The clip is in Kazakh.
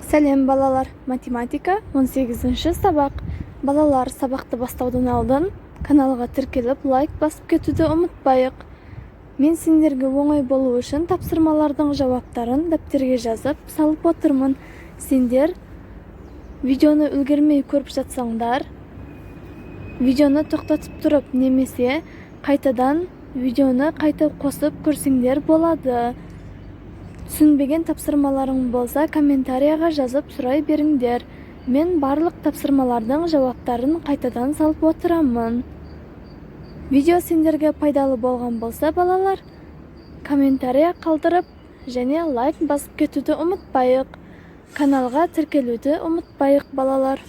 Сәлем балалар, математика 18-ші сабақ. Балалар, сабақты бастаудан алдын каналға тіркеліп, лайк басып кетуді ұмытпайық. Мен сендерге оңай болу үшін тапсырмалардың жауаптарын дәптерге жазып салып отырмын. Сендер видеоны үлгермей көріп жатсаңдар, видеоны тоқтатып тұрып немесе қайтадан видеоны қайта қосып көрсеңдер болады. Түсінбеген тапсырмаларың болса, комментарияға жазып сұрай беріңдер. Мен барлық тапсырмалардың жауаптарын қайтадан салып отырамын. Видео сендерге пайдалы болған болса, балалар, комментария қалдырып және лайк басып кетуді ұмытпайық. Каналға тіркелуді ұмытпайық, балалар.